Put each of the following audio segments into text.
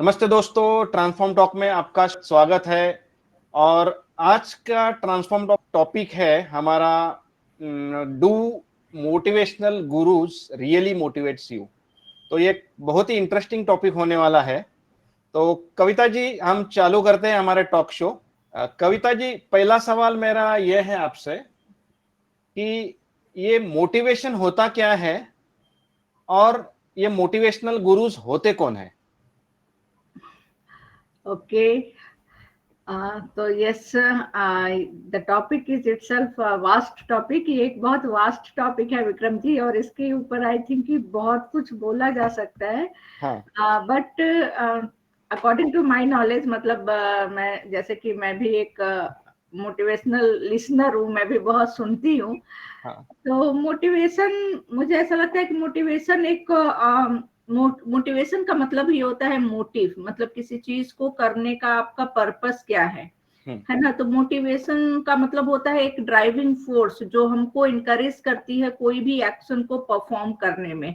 नमस्ते दोस्तों, transform talk में आपका स्वागत है। और आज का ट्रांसफॉर्म टॉक टॉपिक है हमारा do motivational gurus really motivates you. तो ये बहुत ही इंटरेस्टिंग टॉपिक होने वाला है। तो कविता जी, हम चालू करते हैं हमारे टॉक शो। कविता जी, पहला सवाल मेरा यह है आपसे कि ये मोटिवेशन होता क्या है और ये मोटिवेशनल गुरुज होते कौन है? Okay. तो yes, the topic is itself vast topic. ये एक बहुत वास्ट टॉपिक है विक्रम जी, और इसके ऊपर आई थिंक कि बहुत कुछ बोला जा सकता है। हाँ, but according to my knowledge, मतलब मैं जैसे कि मैं भी एक मोटिवेशनल लिसनर हूँ, मैं भी बहुत सुनती हूँ। हाँ, तो मोटिवेशन, मुझे ऐसा लगता है कि मोटिवेशन एक मोटिवेशन का मतलब ये होता है मोटिव, मतलब किसी चीज को करने का आपका पर्पस क्या है ना। तो मोटिवेशन का मतलब होता है एक ड्राइविंग फोर्स जो हमको इनकरेज करती है कोई भी एक्शन को परफॉर्म करने में।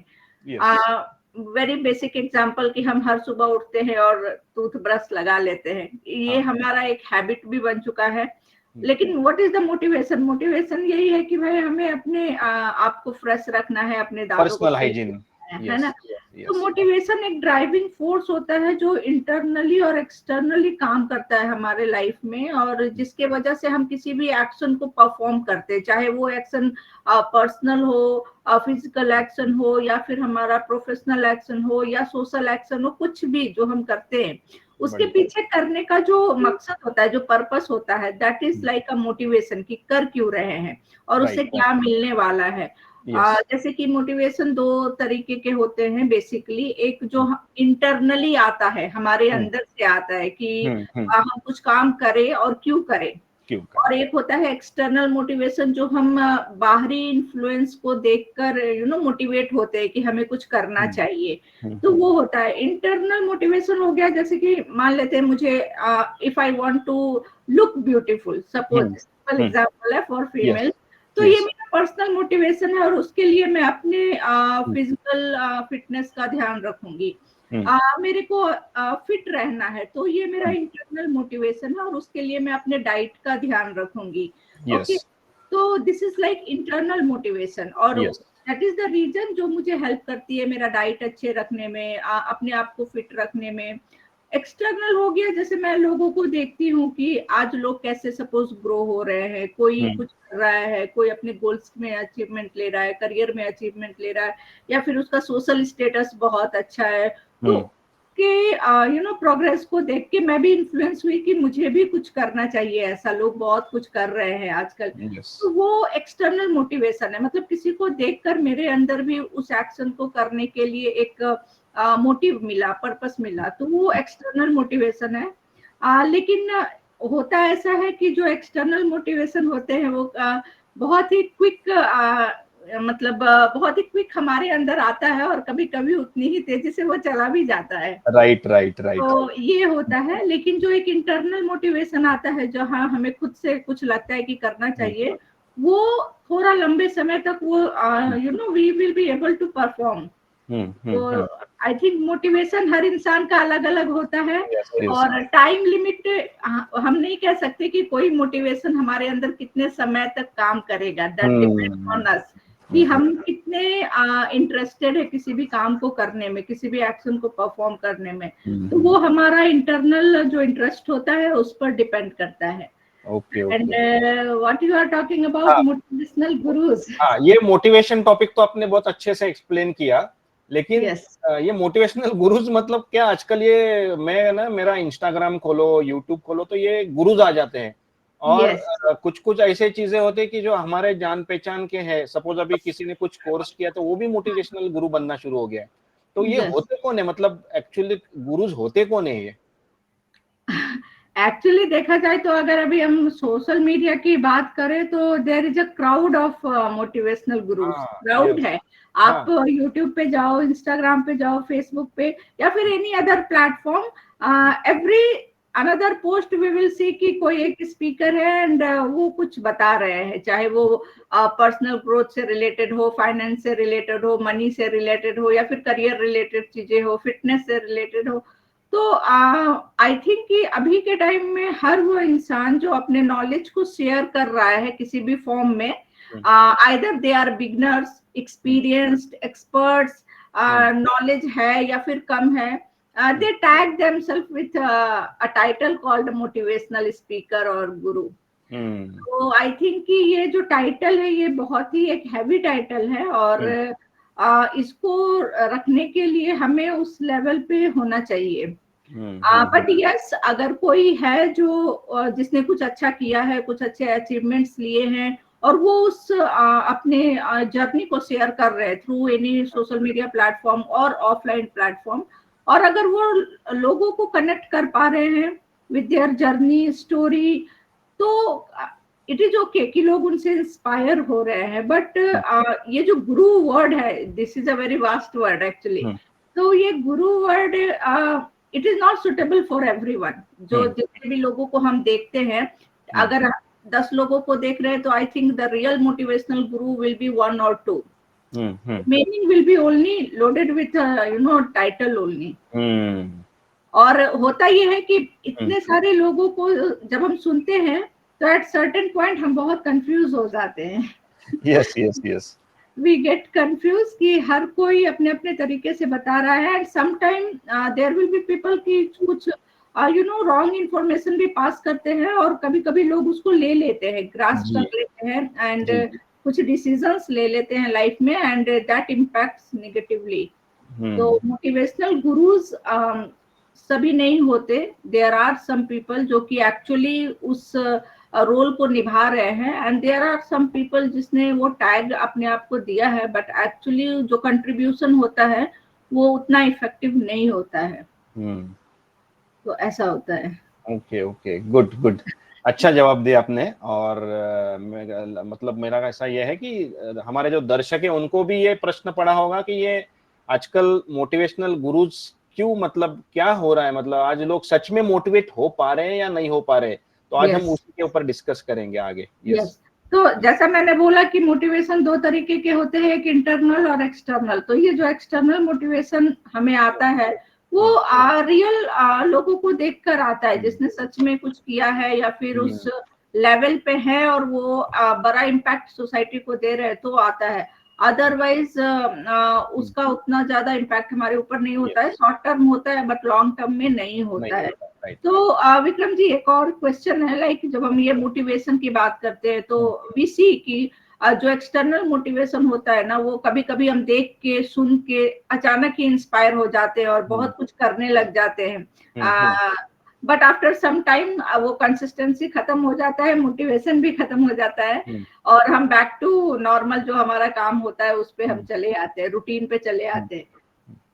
यस, वेरी बेसिक एग्जांपल कि हम हर सुबह उठते हैं और टूथब्रश लगा लेते हैं, ये हाँ, हमारा एक हैबिट भी बन चुका है। लेकिन what is the motivation? Motivation यही है कि भाई हमें अपने आप को फ्रेश रखना है, अपने दांतों को पर्सनल सही हाइजीन। रखना है ना। यस, तो यस, मोटिवेशन एक ड्राइविंग फोर्स होता है जो इंटरनली और एक्सटर्नली काम करता है हमारे लाइफ में, और जिसके वजह से हम किसी भी एक्शन को परफॉर्म करते हैं, चाहे वो एक्शन पर्सनल हो, फिजिकल एक्शन हो, या फिर हमारा प्रोफेशनल एक्शन हो, या सोशल एक्शन हो, कुछ भी जो हम करते हैं उसके बढ़िया। पीछे करने का जो मकसद होता है, जो पर्पस होता है, that is like a motivation, कि कर क्यों रहे हैं और उससे राइट, क्या मिलने वाला है। यस, जैसे कि मोटिवेशन दो तरीके के होते हैं बेसिकली। एक जो इंटरनली आता है, हमारे अंदर से आता है कि हम कुछ काम करें और क्यों करें। क्यों और करें? एक होता है एक्सटर्नल मोटिवेशन, जो हम बाहरी इन्फ्लुएंस को देखकर मोटिवेट होते हैं कि हमें कुछ करना चाहिए। तो वो होता है इंटरनल मोटिवेशन। हो गया जैसे कि मान लेते हैं मुझे, if I want to look beautiful, suppose simple example है फॉर यस, फीमेल, तो ये यस, मेरा पर्सनल मोटिवेशन है, और उसके लिए मैं अपने फिजिकल फिटनेस का ध्यान रखूंगी। मेरे को फिट रहना है, तो ये मेरा इंटरनल मोटिवेशन है, और उसके लिए मैं अपने डाइट का ध्यान रखूंगी। यस, ओके, तो this is like internal motivation, और yes, that is the reason जो मुझे हेल्प करती है मेरा डाइट अच्छे रखने में, अपने आप को फिट रखने में। एक्सटर्नल हो गया, जैसे मैं लोगों को देखती हूँ कि आज लोग कैसे सपोज ग्रो हो रहे हैं, कोई कुछ कर रहा है, कोई अपने गोल्स में अचीवमेंट ले रहा है, करियर में अचीवमेंट ले रहा है, या फिर उसका सोशल स्टेटस बहुत अच्छा है। तो के प्रोग्रेस को देख के मैं भी इन्फ्लुएंस हुई कि मुझे भी कुछ करना चाहिए ऐसा, लोग बहुत कुछ कर रहे हैं आजकल। यस, तो वो एक्सटर्नल मोटिवेशन है, मतलब किसी को देखकर मेरे अंदर भी उस एक्शन को करने के लिए एक मोटिव मिला, पर्पस मिला, तो वो एक्सटर्नल मोटिवेशन है। लेकिन होता ऐसा है कि जो एक्सटर्नल मोटिवेशन होते हैं वो बहुत ही क्विक, मतलब बहुत ही क्विक हमारे अंदर आता है, और कभी कभी उतनी ही तेजी से वो चला भी जाता है। राइट, राइट, राइट, तो ये होता है। लेकिन जो एक इंटरनल मोटिवेशन आता है, जो हाँ हमें खुद से कुछ लगता है कि करना चाहिए, वो थोड़ा लंबे समय तक वो we will be able to perform. तो आई थिंक मोटिवेशन हर इंसान का अलग अलग होता है, यस, यस, और टाइम लिमिट हम नहीं कह सकते कि कोई मोटिवेशन हमारे अंदर कितने समय तक काम करेगा। दैट डिपेंड्स ऑन अस कि हम कितने इंटरेस्टेड है किसी भी काम को करने में, किसी भी एक्शन को परफॉर्म करने में। तो वो हमारा इंटरनल जो इंटरेस्ट होता है उस पर डिपेंड करता है। Okay, and okay. What you are talking about motivational gurus. हाँ, ये मोटिवेशन टॉपिक तो आपने बहुत अच्छे से एक्सप्लेन किया, लेकिन यस, ये मोटिवेशनल गुरुज मतलब क्या? आजकल ये मैं ना मेरा इंस्टाग्राम खोलो, यूट्यूब खोलो तो ये गुरुज आ जाते हैं। और यस, कुछ कुछ ऐसे चीजें होती है कि जो हमारे जान पहचान के हैं। सपोज अभी किसी ने कुछ कोर्स किया तो वो भी मोटिवेशनल गुरु बनना शुरू हो गया है। तो ये यस। होते कौन है? मतलब एक्चुअली गुरुज होते कौन है ये? एक्चुअली देखा जाए तो अगर अभी हम सोशल मीडिया की बात करें तो there is a crowd of motivational gurus, हाँ, क्राउड यस, है। आप हाँ, यूट्यूब पे जाओ, इंस्टाग्राम पे जाओ, फेसबुक पे, या फिर any other platform, every another post we will see कि कोई एक स्पीकर है एंड वो कुछ बता रहे हैं, चाहे वो पर्सनल ग्रोथ से रिलेटेड हो, फाइनेंस से रिलेटेड हो, मनी से रिलेटेड हो, या फिर करियर रिलेटेड चीजें हो, फिटनेस से रिलेटेड हो। तो तो आई थिंक कि अभी के टाइम में हर वो इंसान जो अपने नॉलेज को शेयर कर रहा है किसी भी फॉर्म में, either they are beginners, experienced, experts, knowledge है या फिर कम है, they tag themselves with a title called motivational speaker और guru. तो आई थिंक कि ये जो टाइटल है ये बहुत ही एक हैवी टाइटल है, और इसको रखने के लिए हमें उस लेवल पे होना चाहिए। बट यस, अगर कोई है जो जिसने कुछ अच्छा किया है, कुछ अच्छे अचीवमेंट्स लिए हैं, और वो उस अपने जर्नी को शेयर कर रहे हैं through any social media platform और ऑफलाइन प्लेटफॉर्म, और अगर वो लोगों को कनेक्ट कर पा रहे हैं विद देयर जर्नी स्टोरी, तो इट इज ओके कि लोग उनसे इंस्पायर हो रहे हैं। बट ये जो गुरु वर्ड है, this is a very vast word actually. तो ये गुरु word it is not suitable for everyone. जो जितने भी लोगों को हम देखते हैं, अगर 10 लोगों को देख रहे हैं, तो I think the real motivational Guru will be 1 or 2. Meaning will be only loaded with title only. और होता ये है कि इतने सारे लोगों को जब हम सुनते हैं, तो एट सर्टेन पॉइंट हम बहुत कंफ्यूज हो जाते हैं। Yes yes yes, we get confuse कि हर कोई अपने अपने तरीके से बता रहा है, and some time there will be people की कुछ रॉन्ग इन्फॉर्मेशन भी पास करते हैं, और कभी कभी लोग उसको ले लेते हैं, ग्रास्प कर लेते हैं, एंड कुछ डिसीजंस ले लेते हैं लाइफ में, एंड दैट इम्पैक्ट्स नेगेटिवली। तो मोटिवेशनल गुरुज सभी नहीं होते, देयर आर सम पीपल जो कि एक्चुअली उस रोल को निभा रहे हैं, and there are some people जिसने वो टैग अपने आप को दिया है, बट एक्चुअली जो कंट्रीब्यूशन होता है वो उतना इफेक्टिव नहीं होता है। तो ऐसा होता है। ओके ओके, गुड गुड, अच्छा जवाब दिया आपने। और मतलब मेरा ऐसा ये है कि हमारे जो दर्शक है उनको भी ये प्रश्न पड़ा होगा कि ये आजकल मोटिवेशनल गुरुज क्यों, मतलब क्या हो रहा है, मतलब आज लोग सच में मोटिवेट हो पा रहे हैं या नहीं हो पा रहे। तो आज हम उसी के ऊपर डिस्कस करेंगे आगे। यस, तो जैसा मैंने बोला कि मोटिवेशन 2 तरीके के होते हैं, एक इंटरनल और एक्सटर्नल। तो ये जो एक्सटर्नल मोटिवेशन हमें आता है वो रियल लोगों को देखकर आता है, जिसने सच में कुछ किया है या फिर उस लेवल पे है और वो बड़ा इम्पैक्ट सोसाइटी को दे रहे हैं, तो आता है। अदरवाइज उसका उतना ज्यादा इम्पैक्ट हमारे ऊपर नहीं होता है, शॉर्ट टर्म होता है बट लॉन्ग टर्म में नहीं होता है। तो विक्रम जी, एक और क्वेश्चन है, लाइक जब हम ये मोटिवेशन की बात करते हैं, तो वी सी कि जो एक्सटर्नल मोटिवेशन होता है ना, वो कभी कभी हम देख के सुन के अचानक ही इंस्पायर हो जाते हैं और बहुत कुछ करने लग जाते हैं, बट आफ्टर सम टाइम वो कंसिस्टेंसी खत्म हो जाता है, मोटिवेशन भी खत्म हो जाता है, और हम बैक टू नॉर्मल जो हमारा काम होता है उस पे हम चले आते हैं, रूटीन पे चले आते हैं।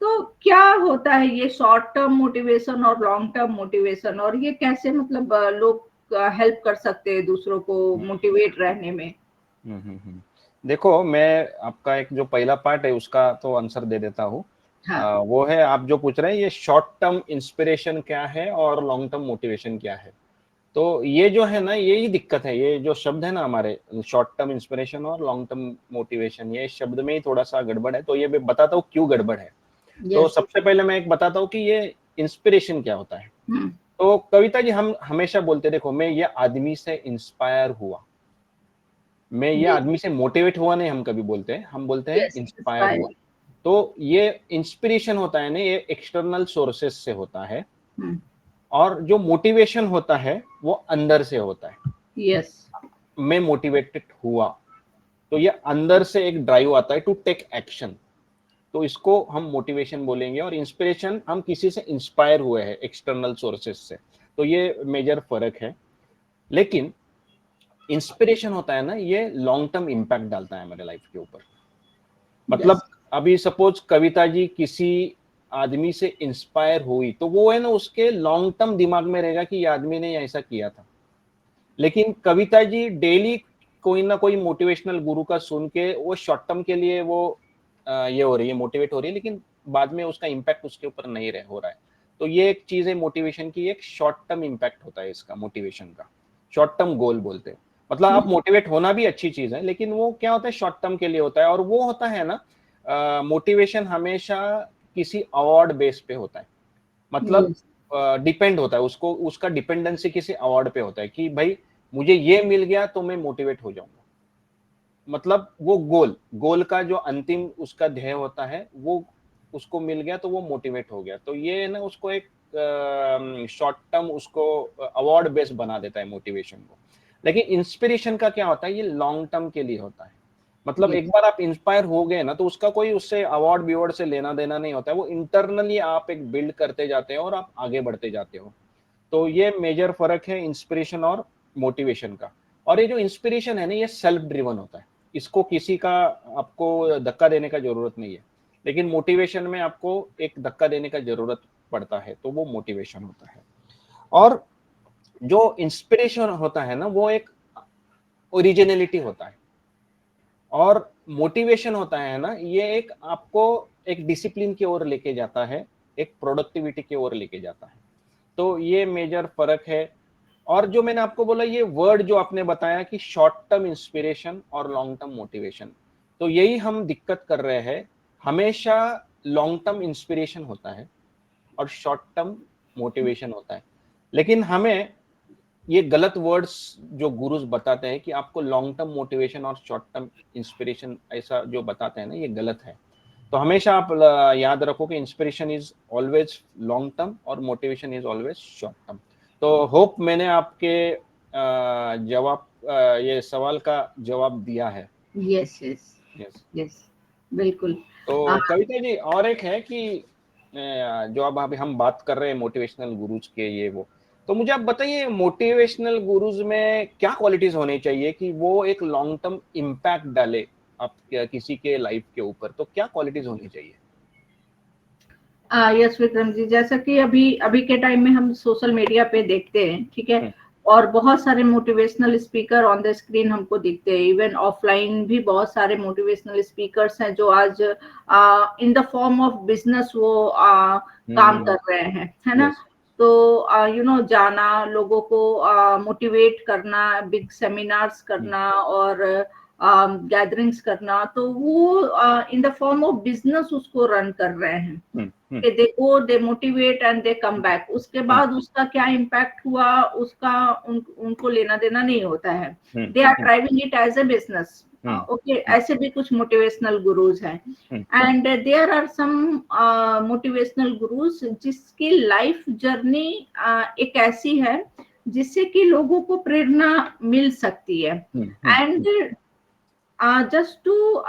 तो क्या होता है ये शॉर्ट टर्म मोटिवेशन और लॉन्ग टर्म मोटिवेशन, और ये कैसे मतलब लोग हेल्प कर सकते हैं दूसरों को मोटिवेट रहने में? देखो, मैं आपका एक जो पहला पार्ट है उसका तो आंसर दे देता हूँ। वो है, आप जो पूछ रहे हैं ये शॉर्ट टर्म इंस्पिरेशन क्या है और लॉन्ग टर्म मोटिवेशन क्या है। तो ये जो है ना, यही दिक्कत है, ये जो शब्द है ना हमारे, शॉर्ट टर्म इंस्पिरेशन और लॉन्ग टर्म मोटिवेशन, ये शब्द में ही थोड़ा सा गड़बड़ है। तो ये मैं बताता हूँ क्यों गड़बड़ है। तो सबसे पहले मैं एक बताता हूँ कि ये इंस्पिरेशन क्या होता है। तो कविता जी, हम हमेशा बोलते, देखो मैं ये आदमी से इंस्पायर हुआ, मैं ये आदमी से मोटिवेट हुआ नहीं, हम कभी बोलते हैं, हम बोलते हैं इंस्पायर हुआ। तो ये इंस्पिरेशन होता है ना, ये एक्सटर्नल सोर्सेस से होता है, और जो मोटिवेशन होता है वो अंदर से होता है। यस, मैं मोटिवेटेड हुआ, तो ये अंदर से एक ड्राइव आता है टू टेक एक्शन, तो इसको हम मोटिवेशन बोलेंगे। और इंस्पिरेशन, हम किसी से इंस्पायर हुए हैं एक्सटर्नल सोर्सेस से, तो ये मेजर फर्क है। लेकिन इंस्पिरेशन होता है ना, ये लॉन्ग टर्म इंपैक्ट डालता है हमारे लाइफ के ऊपर। मतलब अभी सपोज कविता जी किसी आदमी से इंस्पायर हुई, तो वो है ना, उसके लॉन्ग टर्म दिमाग में रहेगा कि ये आदमी ने ऐसा किया था। लेकिन कविता जी डेली कोई ना कोई मोटिवेशनल गुरु का सुन के वो शॉर्ट टर्म के लिए वो ये हो रही है, मोटिवेट हो रही है, लेकिन बाद में उसका इम्पैक्ट उसके ऊपर नहीं हो रहा है। तो ये एक चीज है मोटिवेशन की, एक शॉर्ट टर्म इम्पैक्ट होता है इसका, मोटिवेशन का शॉर्ट टर्म गोल बोलते हैं। मतलब आप मोटिवेट होना भी अच्छी चीज है, लेकिन वो क्या होता है, शॉर्ट टर्म के लिए होता है। और वो होता है ना, मोटिवेशन हमेशा किसी अवार्ड बेस पे होता है। मतलब डिपेंड होता है, उसको उसका डिपेंडेंसी किसी अवार्ड पे होता है कि भाई मुझे ये मिल गया तो मैं मोटिवेट हो जाऊंगा। मतलब वो गोल का जो अंतिम उसका ध्येय होता है वो उसको मिल गया तो वो मोटिवेट हो गया। तो ये ना उसको एक शॉर्ट टर्म उसको अवार्ड बेस्ड बना देता है मोटिवेशन को। लेकिन इंस्पिरेशन का क्या होता है, ये लॉन्ग टर्म के लिए होता है। मतलब Yes. एक बार आप इंस्पायर हो गए ना तो उसका कोई उससे अवार्ड बिवार्ड से लेना देना नहीं होता है, वो इंटरनली आप एक बिल्ड करते जाते हो और आप आगे बढ़ते जाते हो। तो ये मेजर फर्क है इंस्पिरेशन और मोटिवेशन का। और ये जो इंस्पिरेशन है ना ये सेल्फ ड्रिवन होता है, इसको किसी का आपको धक्का देने का जरूरत नहीं है। लेकिन मोटिवेशन में आपको एक धक्का देने का जरूरत पड़ता है, तो वो मोटिवेशन होता है। और जो इंस्पिरेशन होता है ना वो एक ओरिजिनलिटी होता है, और मोटिवेशन होता है ना ये एक आपको एक डिसिप्लिन की ओर लेके जाता है, एक प्रोडक्टिविटी की ओर लेके जाता है। तो ये मेजर फर्क है। और जो मैंने आपको बोला ये वर्ड जो आपने बताया कि शॉर्ट टर्म इंस्पिरेशन और लॉन्ग टर्म मोटिवेशन, तो यही हम दिक्कत कर रहे हैं। हमेशा लॉन्ग टर्म इंस्पिरेशन होता है और शॉर्ट टर्म मोटिवेशन होता है। लेकिन हमें ये गलत वर्ड्स जो गुरुज बताते हैं कि आपको लॉन्ग टर्म मोटिवेशन और शॉर्ट टर्म इंस्पिरेशन ऐसा जो बताते हैं ना ये गलत है। तो हमेशा आप याद रखो कि inspiration is always long term और motivation is always short term. तो होप मैंने आपके जवाब ये सवाल का जवाब दिया है। Yes yes yes. यस, बिल्कुल। तो कविता जी और एक है कि जो अब अभी हम बात कर रहे हैं मोटिवेशनल गुरुज के ये वो, तो मुझे आप बताइए मोटिवेशनल गुरुज में क्या क्वालिटीज होनी चाहिए कि वो एक लॉन्ग टर्म इम्पैक्ट डाले आप किसी के लाइफ के ऊपर, तो क्या क्वालिटीज होनी चाहिए? यस विक्रम जी, जैसा कि अभी अभी के टाइम में हम सोशल मीडिया पे देखते हैं, ठीक है, और बहुत सारे motivational speaker on the screen हमको दिखते हैं। इवन ऑफलाइन भी बहुत सारे मोटिवेशनल स्पीकर्स हैं जो आज इन द फॉर्म ऑफ बिजनेस वो काम कर रहे हैं, है ना। तो यू नो जाना, लोगों को मोटिवेट करना, बिग सेमिनार्स करना और गैदरिंग्स करना, तो वो in the form of business उसको रन कर रहे हैं कि they go, they motivate and they come back. उसके बाद उसका क्या इम्पैक्ट हुआ उसका उनको लेना देना नहीं होता है। They are driving it as a business. Okay, ऐसे भी कुछ मोटिवेशनल गुरुज हैं। And there are some motivational gurus जिसकी लाइफ जर्नी एक ऐसी है जिससे कि लोगों को प्रेरणा मिल सकती है। And just to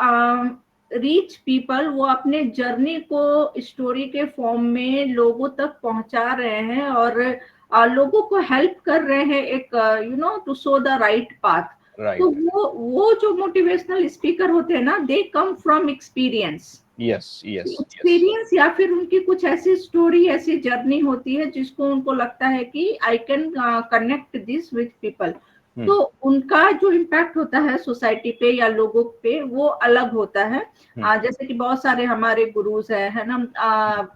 reach people, वो अपने जर्नी को स्टोरी के फॉर्म में लोगों तक पहुंचा रहे हैं और लोगों को हेल्प कर रहे हैं एक you know to show the right path. तो वो जो मोटिवेशनल स्पीकर होते हैं ना, they come from experience. Yes yes experience या फिर उनकी कुछ ऐसी स्टोरी, ऐसी जर्नी होती है जिसको उनको लगता है कि I can connect this with people. तो उनका जो इम्पैक्ट होता है सोसाइटी पे या लोगों पे वो अलग होता है। जैसे कि बहुत सारे हमारे गुरुज है ना,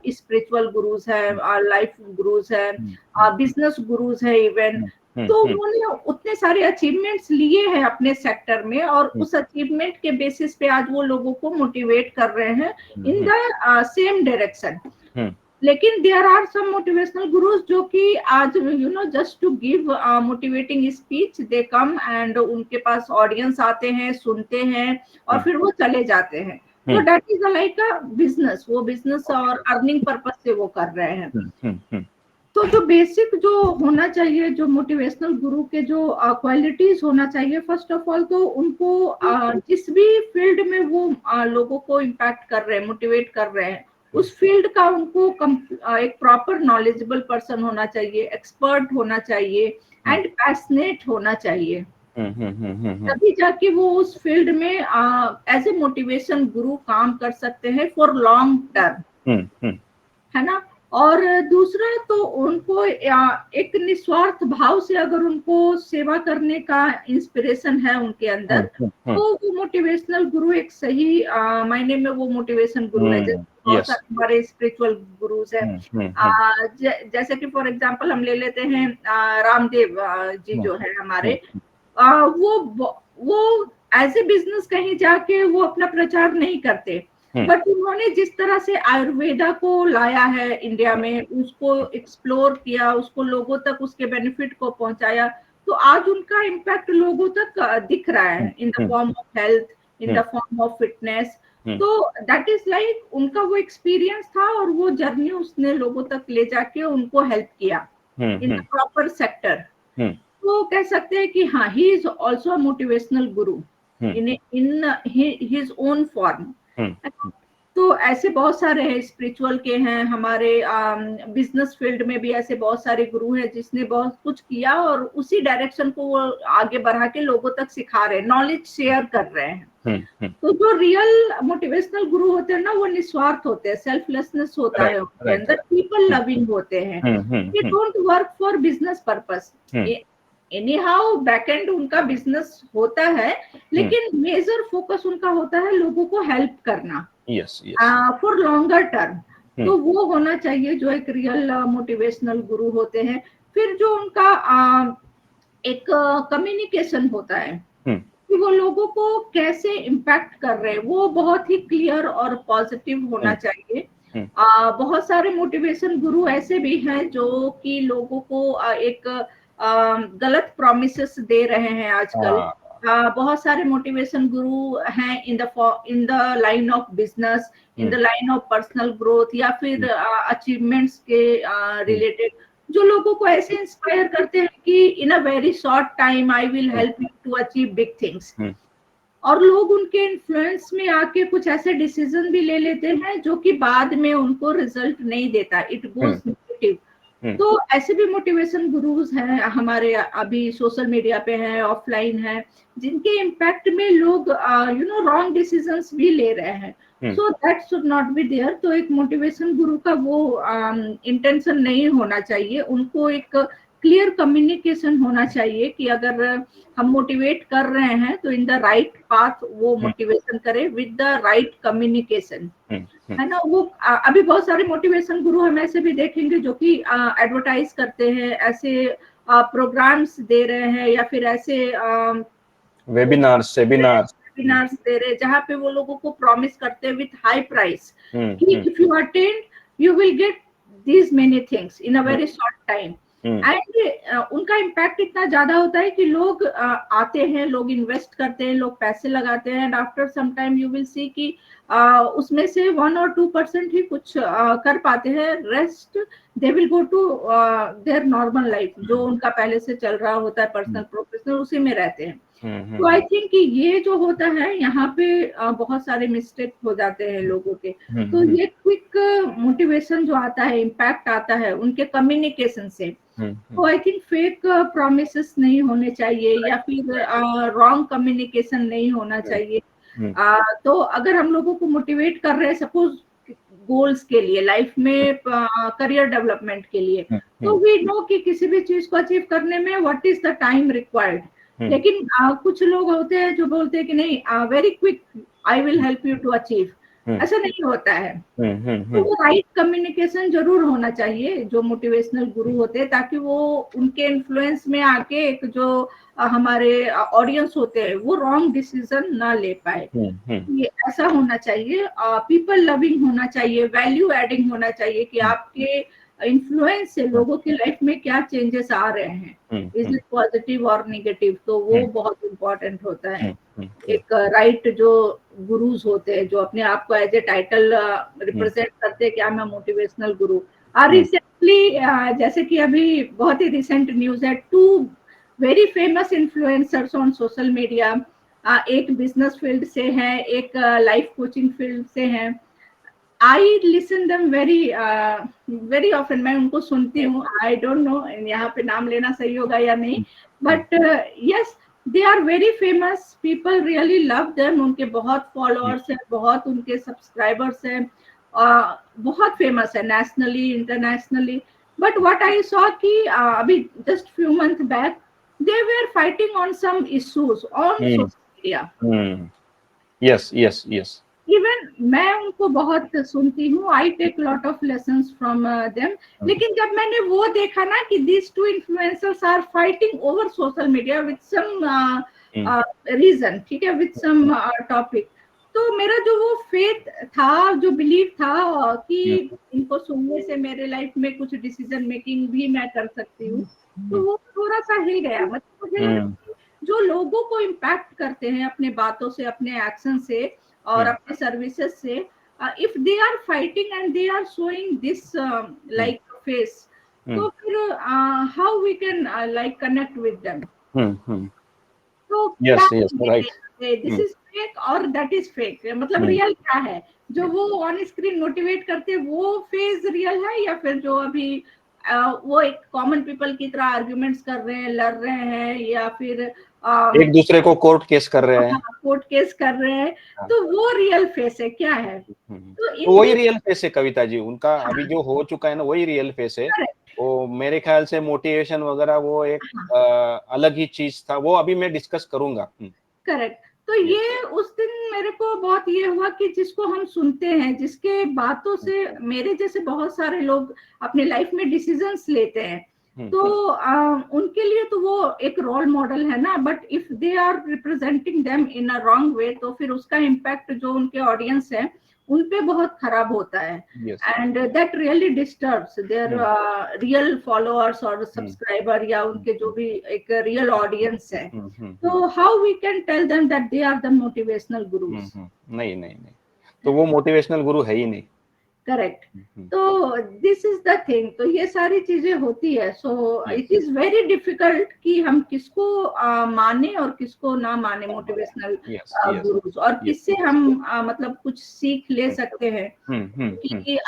स्पिरिचुअल गुरुज है, लाइफ गुरुज है, बिजनेस गुरुज है इवन। तो उन्होंने उतने सारे अचीवमेंट्स लिए हैं अपने सेक्टर में और उस अचीवमेंट के बेसिस पे आज वो लोगों को मोटिवेट कर रहे हैं इन द सेम डायरेक्शन। लेकिन there are some motivational gurus जो कि आज you know just to give motivating speech, they come and उनके पास ऑडियंस आते हैं, सुनते हैं और फिर वो चले जाते हैं। तो that is like a business, वो बिजनेस और अर्निंग पर्पस से वो कर रहे हैं। तो जो बेसिक जो होना चाहिए, जो मोटिवेशनल गुरु के जो क्वालिटीज होना चाहिए, फर्स्ट ऑफ ऑल तो उनको जिस भी फील्ड में वो लोगों को इम्पैक्ट कर रहे हैं, मोटिवेट कर रहे हैं, उस फील्ड का उनको एक प्रॉपर नॉलेजेबल पर्सन होना चाहिए, एक्सपर्ट होना चाहिए एंड पैशनेट होना चाहिए। तभी जाके वो उस फील्ड में एज ए मोटिवेशन गुरु काम कर सकते हैं फॉर लॉन्ग टर्म, है ना। और दूसरा तो उनको एक निस्वार्थ भाव से अगर उनको सेवा करने का इंस्पिरेशन है उनके अंदर, तो वो मोटिवेशनल गुरु एक सही मायने में वो मोटिवेशन गुरु है। जैसे बहुत सारे हमारे स्पिरिचुअल गुरुज हैं, जैसे कि फॉर एग्जांपल हम ले लेते हैं रामदेव जी जो है हमारे, वो एज ए बिजनेस कहीं जाके वो अपना प्रचार नहीं करते, बट उन्होंने जिस तरह से आयुर्वेदा को लाया है इंडिया में, उसको एक्सप्लोर किया, उसको लोगों तक उसके बेनिफिट को पहुंचाया, तो आज उनका इम्पैक्ट लोगों तक दिख रहा है इन the form of health, in the form of fitness. तो दैट इज लाइक उनका वो एक्सपीरियंस था और वो जर्नी उसने लोगों तक ले जाके उनको हेल्प किया इन द प्रॉपर सेक्टर। तो कह सकते हैं कि हाँ, he is also a motivational Guru in his own form. तो ऐसे बहुत सारे हैं, स्पिरिचुअल के हैं, हमारे बिजनेस फील्ड में भी ऐसे बहुत सारे गुरु हैं जिसने बहुत कुछ किया और उसी डायरेक्शन को वो आगे बढ़ा के लोगों तक सिखा रहे हैं, नॉलेज शेयर कर रहे हैं। तो जो रियल मोटिवेशनल गुरु होते हैं ना, वो निस्वार्थ होते हैं, सेल्फलेसनेस होता है उनके अंदर, पीपल लविंग होते हैं, they don't work for business purpose. Any how backend उनका बिजनेस होता है, लेकिन मेजर फोकस उनका होता है लोगों को हेल्प करना फॉर लॉन्गर टर्म। तो वो होना चाहिए जो एक रियल मोटिवेशनल गुरु होते हैं। फिर जो उनका एक कम्युनिकेशन होता है कि वो लोगों को कैसे इम्पैक्ट कर रहे हैं, वो बहुत ही क्लियर और पॉजिटिव होना चाहिए। बहुत सारे मोटिवेशन गुरु ऐसे भी हैं जो कि लोगों को एक गलत प्रॉमिसेस दे रहे हैं आजकल। बहुत सारे मोटिवेशन गुरु हैं in the line of business, in the line of personal growth, या फिर अचीवमेंट्स के रिलेटेड, जो लोगों को ऐसे इंस्पायर करते हैं कि in a very short time I will help you to achieve big things. और लोग उनके इन्फ्लुएंस में आके कुछ ऐसे डिसीजन भी ले लेते हैं जो कि बाद में उनको रिजल्ट नहीं देता, इट गोज नेगेटिव। तो ऐसे भी मोटिवेशन गुरुज हैं हमारे, अभी सोशल मीडिया पे हैं, ऑफलाइन हैं, जिनके इम्पैक्ट में लोग रॉन्ग डिसीजंस भी ले रहे हैं। So that should not be there. तो एक मोटिवेशन गुरु का वो इंटेंशन नहीं होना चाहिए, उनको एक क्लियर कम्युनिकेशन होना चाहिए कि अगर हम मोटिवेट कर रहे हैं तो इन द राइट पाथ वो मोटिवेशन करे विद द राइट कम्युनिकेशन, है ना। वो अभी बहुत सारे मोटिवेशन गुरु हम ऐसे भी देखेंगे जो कि एडवर्टाइज करते हैं, ऐसे प्रोग्राम्स दे रहे हैं, या फिर ऐसे वेबिनार्स दे रहे हैं जहाँ पे वो लोगों को प्रॉमिस करते हैं विथ हाई प्राइस कि if you attend you will get these many things in a very short time. And उनका इम्पैक्ट इतना ज्यादा होता है कि लोग आते हैं, लोग इन्वेस्ट करते हैं, लोग पैसे लगाते हैं, and after some time you will see कि उसमें से 1 और 2% ही कुछ कर पाते हैं, rest they will go to their normal life, जो उनका पहले से चल रहा होता है पर्सनल प्रोफेशनल, उसी में रहते हैं। तो आई थिंक कि ये जो होता है यहाँ पे बहुत सारे मिस्टेक हो जाते हैं लोगों के। तो ये क्विक मोटिवेशन जो आता है, इम्पैक्ट आता है उनके कम्युनिकेशन से, तो आई थिंक फेक प्रॉमिसेस नहीं होने चाहिए, या फिर रॉन्ग कम्युनिकेशन नहीं होना चाहिए। तो अगर हम लोगों को मोटिवेट कर रहे हैं सपोज गोल्स के लिए, लाइफ में करियर डेवलपमेंट के लिए, तो वी नो कि किसी भी चीज को अचीव करने में what is the time required. लेकिन कुछ लोग होते हैं जो बोलते हैं कि नहीं, very quick I will help you to achieve, ऐसा नहीं होता है। तो वो राइट कम्युनिकेशन जरूर होना चाहिए जो मोटिवेशनल गुरु होते हैं, ताकि वो उनके इन्फ्लुएंस में आके एक जो हमारे ऑडियंस होते हैं वो रॉन्ग डिसीजन ना ले पाए। ये ऐसा होना चाहिए, पीपल लविंग होना चाहिए, वैल्यू एडिंग होना चाहिए कि आपके इन्फ्लुएंस से लोगों की लाइफ में क्या चेंजेस आ रहे हैं, इज इट पॉजिटिव और नेगेटिव। तो वो बहुत इम्पोर्टेंट होता है। एक राइट जो गुरुज होते हैं जो अपने आप को एज ए टाइटल रिप्रेजेंट करते हैं कि I am motivational Guru. Recently जैसे कि अभी बहुत ही रिसेंट न्यूज है, 2 very famous influencers on social media, एक बिजनेस फील्ड से है, एक लाइफ कोचिंग फील्ड से है। I listen them very often, मैं उनको सुनती हूँ। आई डोंट नो यहाँ पे नाम लेना सही होगा या नहीं, but yes they are very famous, people really love them, उनके बहुत फॉलोअर्स हैं, बहुत उनके सब्सक्राइबर्स हैं, बहुत फेमस है nationally internationally. But what I saw कि अभी just few month back they were fighting on some issues on social media. Yes. Even मैं उनको बहुत सुनती हूँ, I take lot of lessons from them. लेकिन जब मैंने वो देखा ना कि these 2 influencers are fighting over social media with some reason, ठीक है, with some topic, तो मेरा जो वो फेथ था, जो बिलीव था कि इनको सुनने से मेरे लाइफ में कुछ डिसीजन मेकिंग भी मैं कर सकती हूँ, तो वो थोड़ा सा हिल गया। मतलब मुझे लगा कि जो लोगों को इम्पैक्ट करते हैं अपने बातों से, अपने एक्शन से और अपने सर्विसेज से, if they are fighting and they are showing this like face, तो फिर how we can like connect with them. तो क्या yes yes right. This is fake और दैट इज फेक, मतलब रियल क्या है? जो वो ऑन स्क्रीन मोटिवेट करते हैं वो फेज रियल है, या फिर जो अभी वो एक कॉमन पीपल की तरह आर्ग्यूमेंट्स कर रहे हैं, लड़ रहे हैं, या फिर एक दूसरे को कोर्ट केस कर रहे हैं, कोर्ट केस कर रहे हैं, तो वो रियल फेस है क्या है? तो वही रियल फेस है कविता जी उनका। अभी जो हो चुका है ना वही रियल फेस है। वो मेरे ख्याल से मोटिवेशन वगैरह वो एक अलग ही चीज था, वो अभी मैं डिस्कस करूंगा। करेक्ट। तो ये उस दिन मेरे को बहुत ये हुआ कि जिसको हम सुनते हैं, जिसके बातों से मेरे जैसे बहुत सारे लोग अपने लाइफ में डिसीजंस लेते हैं, तो उनके लिए तो वो एक रोल मॉडल है ना, but if they are representing them in a wrong way, तो फिर उसका इम्पैक्ट जो उनके ऑडियंस है उन पे बहुत खराब होता है, and that really disturbs their real followers और सब्सक्राइबर, या उनके जो भी एक रियल ऑडियंस है। तो how we can tell them that they are the motivational gurus? नहीं नहीं नहीं, तो वो मोटिवेशनल गुरु है ही नहीं। करेक्ट। तो दिस इज द थिंग, तो ये सारी चीजें होती है। So it is very difficult कि हम किसको माने और किसको ना माने मोटिवेशनल गुरुज, और किससे हम मतलब कुछ सीख ले सकते हैं। कि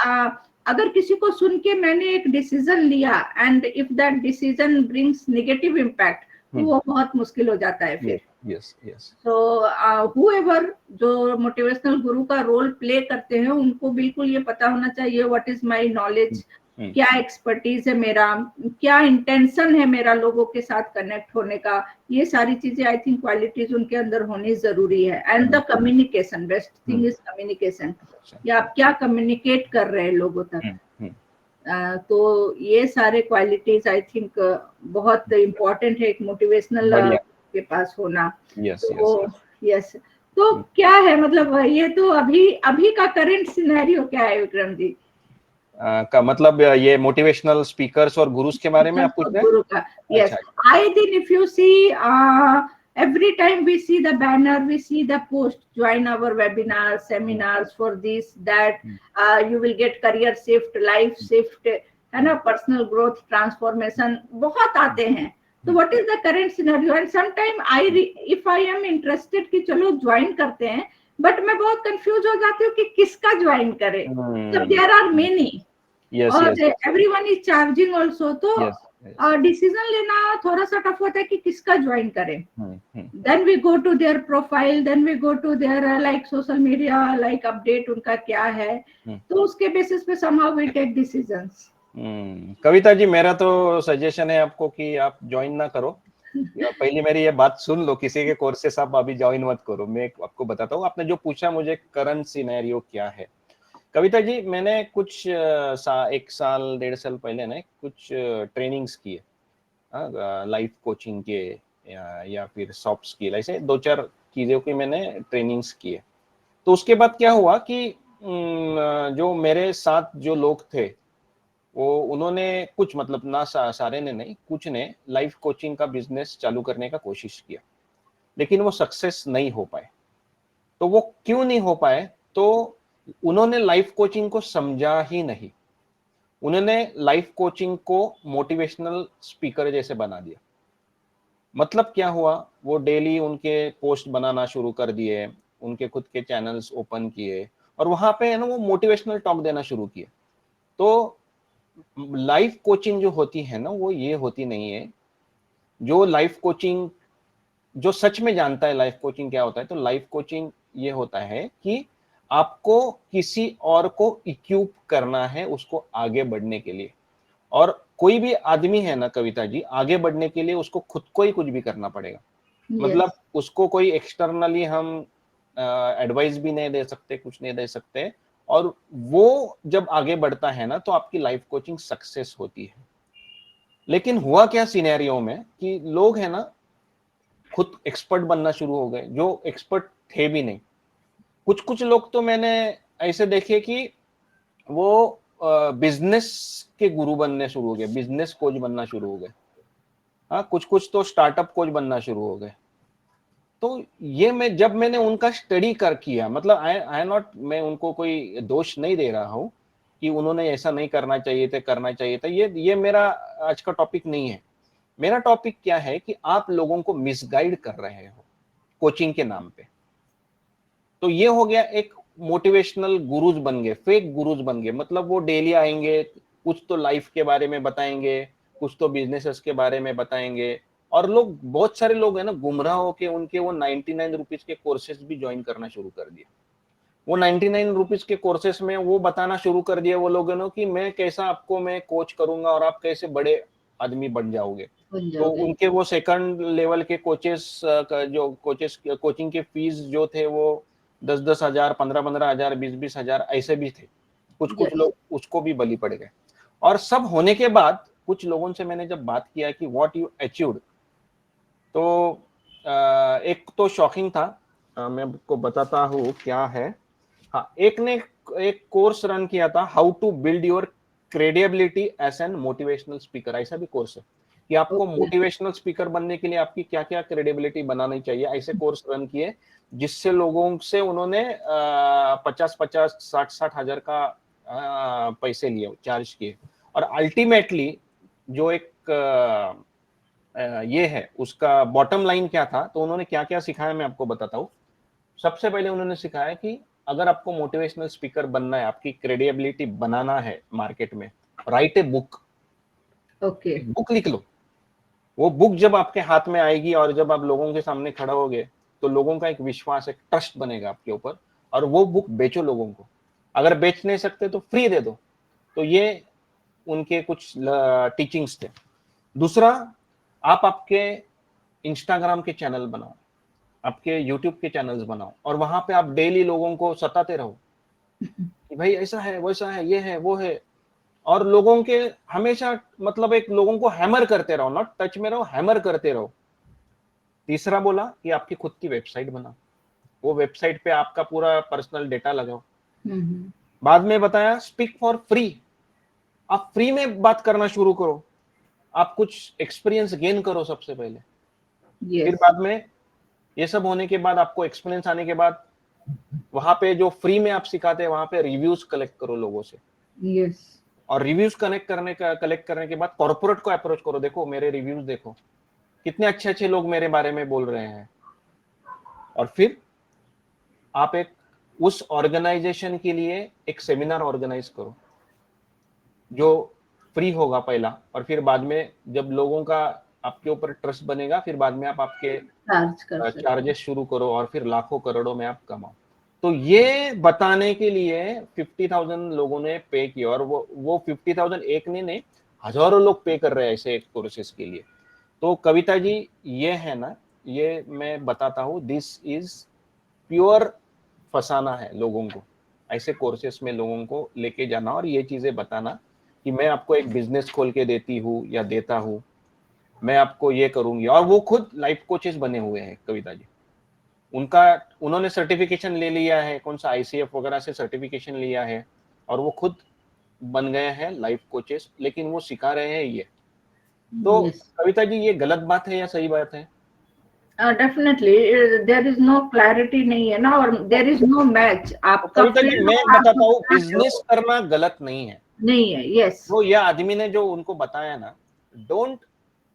अगर किसी को सुन के मैंने एक डिसीजन लिया and if that decision brings negative impact, तो वो बहुत मुश्किल हो जाता है फिर। Yes yes. तो whoever जो मोटिवेशनल गुरु का रोल प्ले करते हैं, उनको बिल्कुल ये पता होना चाहिए व्हाट इज माय नॉलेज, क्या एक्सपर्टीज है मेरा, क्या इंटेंशन है मेरा लोगों के साथ कनेक्ट होने का। ये सारी चीजें आई थिंक क्वालिटीज उनके अंदर होनी जरूरी है। And the communication, best thing is communication, कि आप क्या कम्युनिकेट कर रहे हैं लोगों तक। तो ये सारे क्वालिटीज आई थिंक बहुत इम्पोर्टेंट है एक मोटिवेशनल के पास होना। यस। तो क्या है, मतलब ये तो अभी का करंट सिनेरियो क्या है विक्रम जी? का मतलब ये मोटिवेशनल स्पीकर्स और गुरुज के बारे में आप पूछ रहे हैं? गुरु का, yes. I think if you see every time we see the banner, we see the post, join our webinars, seminars for this, that, you will get career shift, life shift, है ना, personal growth, transformation, बहुत आते हैं। तो what is the current scenario? And sometime if I am interested कि चलो join करते हैं, बट मैं बहुत कंफ्यूज हो जाती हूँ कि किसका ज्वाइन करें। तो there are many, और everyone is charging also, तो डिसीजन लेना थोड़ा सा टफ होता है कि किसका ज्वाइन करें। Then we go to their profile, then we go to their like social media, like update उनका क्या है, तो उसके बेसिस पे somehow we take decisions। Kavita ji, मेरा तो सजेशन है आपको कि आप ज्वाइन ना करो। पहले मेरी ये बात सुन लो, किसी के कोर्सेस आप अभी ज्वाइन मत करो। मैं आपको बताता हूँ, आपने जो पूछा मुझे करंट सिनेरियो क्या है। कविता जी, मैंने कुछ 1 साल 1.5 साल पहले ना कुछ ट्रेनिंग्स किए, लाइफ कोचिंग के या फिर सॉफ्ट स्किल, ऐसे 2-4 चीजों की मैंने ट्रेनिंग्स किए। तो उसके बाद क्या हुआ कि जो मेरे साथ जो लोग थे वो उन्होंने कुछ, मतलब ना सारे ने नहीं, कुछ ने लाइफ कोचिंग का बिजनेस चालू करने का कोशिश किया, लेकिन वो सक्सेस नहीं हो पाए। तो वो क्यों नहीं हो पाए? तो उन्होंने लाइफ कोचिंग को समझा ही नहीं। उन्होंने लाइफ कोचिंग को मोटिवेशनल स्पीकर जैसे बना दिया। मतलब क्या हुआ, वो डेली उनके पोस्ट बनाना शुरू कर दिए, उनके खुद के चैनल्स ओपन किए और वहां पे है ना वो मोटिवेशनल टॉक देना शुरू किए। तो लाइफ कोचिंग जो होती है ना वो ये होती नहीं है। जो लाइफ कोचिंग, जो सच में जानता है लाइफ कोचिंग क्या होता है, तो लाइफ कोचिंग ये होता है कि आपको किसी और को इक्विप करना है उसको आगे बढ़ने के लिए। और कोई भी आदमी है ना कविता जी, आगे बढ़ने के लिए उसको खुद को ही कुछ भी करना पड़ेगा। मतलब उसको कोई एक्सटर्नली हम एडवाइस भी नहीं दे सकते, कुछ नहीं दे सकते। और वो जब आगे बढ़ता है ना तो आपकी लाइफ कोचिंग सक्सेस होती है। लेकिन हुआ क्या सिनेरियो में कि लोग है ना खुद एक्सपर्ट बनना शुरू हो गए, जो एक्सपर्ट थे भी नहीं। कुछ कुछ लोग तो मैंने ऐसे देखे कि वो बिजनेस के गुरु बनने शुरू हो गए, बिजनेस कोच बनना शुरू हो गए। हाँ, कुछ कुछ तो स्टार्टअप कोच बनना शुरू हो गए। तो ये जब मैंने उनका स्टडी कर किया, मतलब आई नॉट, मैं उनको कोई दोष नहीं दे रहा हूँ कि उन्होंने ऐसा नहीं करना चाहिए था, करना चाहिए था, ये मेरा आज का टॉपिक नहीं है। मेरा टॉपिक क्या है कि आप लोगों को मिसगाइड कर रहे हो कोचिंग के नाम पे। तो ये हो गया, एक मोटिवेशनल गुरुज बन गए, फेक गुरुज बन गए। मतलब वो डेली आएंगे, कुछ तो लाइफ के बारे में बताएंगे, कुछ तो बिजनेसेस के बारे में बताएंगे। और लोग, बहुत सारे लोग है ना, गुमराह होके उनके वो 99 रुपीज के कोर्सेज भी ज्वाइन करना शुरू कर दिए। वो 99 रुपीज के कोर्सेज में वो बताना शुरू कर दिया वो लोगों ने कि मैं कैसा आपको मैं कोच करूंगा और आप कैसे बड़े आदमी बन जाओगे। तो उनके वो सेकंड लेवल के कोचेस, जो कोचेस कोचिंग के फीस जो थे वो 10,000, 15,000, 20,000 ऐसे भी थे। कुछ कुछ लोग उसको भी बलि पड़ गए। और सब होने के बाद कुछ लोगों से मैंने जब बात किया कि व्हाट यू अचीव्ड, तो एक तो शॉकिंग था। मैं आपको बताता हूँ क्या है। हाँ, एक ने एक कोर्स रन किया था, how to build your credibility as an motivational speaker. ऐसा भी कोर्स है कि आपको मोटिवेशनल स्पीकर बनने के लिए आपकी क्या क्या क्रेडिबिलिटी बनानी चाहिए। ऐसे कोर्स रन किए जिससे लोगों से उन्होंने 50-50, 60-60 हजार का पैसे लिए, चार्ज किए। और अल्टीमेटली जो एक ये है, उसका बॉटम लाइन क्या था, तो उन्होंने क्या क्या सिखाया मैं आपको बताता हूँ। सबसे पहले उन्होंने सिखाया कि अगर आपको मोटिवेशनल स्पीकर बनना है, आपकी क्रेडिबिलिटी बनाना है मार्केट में, right a book. Okay, book लिख लो। वो बुक जब आपके हाथ में आएगी और जब आप लोगों के सामने खड़ा होगे तो लोगों का एक विश्वास, एक ट्रस्ट बनेगा आपके ऊपर। और वो बुक बेचो लोगों को। अगर बेच नहीं सकते तो फ्री दे दो। तो ये उनके कुछ टीचिंग्स थे। दूसरा, आप आपके इंस्टाग्राम के चैनल बनाओ, आपके यूट्यूब के चैनल्स बनाओ, और वहां पे आप डेली लोगों को सताते रहो कि भाई ऐसा है, वैसा है, ये है, वो है। और लोगों के हमेशा, मतलब एक लोगों को हैमर करते रहो, नॉट टच में रहो, हैमर करते रहो। तीसरा बोला कि आपकी खुद की वेबसाइट बनाओ, वो वेबसाइट पे आपका पूरा पर्सनल डेटा लगाओ। बाद में बताया स्पीक फॉर फ्री, आप फ्री में बात करना शुरू करो, आप कुछ एक्सपीरियंस गेन करो सबसे पहले। फिर बाद में ये सब होने के बाद, आपको एक्सपीरियंस आने के बाद, वहां पे जो फ्री में आप सिखाते हैं वहां पे रिव्यूज कलेक्ट करो लोगों से। और रिव्यूज कलेक्ट करने के बाद कॉर्पोरेट को अप्रोच करो, देखो मेरे रिव्यूज देखो, कितने अच्छे अच्छे लोग मेरे बारे में बोल रहे हैं। और फिर आप एक उस ऑर्गेनाइजेशन के लिए एक सेमिनार ऑर्गेनाइज करो जो फ्री होगा पहला, और फिर बाद में जब लोगों का आपके ऊपर ट्रस्ट बनेगा, फिर बाद में आप आपके चार्जेस शुरू करो और फिर लाखों करोड़ों में आप कमाओ। तो ये बताने के लिए 50,000 लोगों ने पे किया। और वो 50,000 एक ने हजारों लोग पे कर रहे हैं ऐसे कोर्सेज के लिए। तो कविता जी, ये है ना, ये मैं बताता हूँ, दिस इज प्योर फंसाना है लोगों को, ऐसे कोर्सेस में लोगों को लेके जाना और ये चीजें बताना कि मैं आपको एक बिजनेस खोल के देती हूँ या देता हूँ, मैं आपको ये करूंगी। और वो खुद लाइफ कोचेस बने हुए हैं कविता जी। उन्होंने सर्टिफिकेशन ले लिया है, कौन सा आईसीएफ वगैरह से सर्टिफिकेशन लिया है, और वो खुद बन गए हैं लाइफ कोचेस, लेकिन वो सिखा रहे हैं ये। तो कविता जी, ये गलत बात है या सही बात है? Definitely there is no clarity नहीं है ना, और देयर इज नो मैच। आपका कविता जी, मैं बताता हूँ, बिजनेस करना गलत नहीं है। यस, वो ये आदमी ने जो उनको बताया ना, डोंट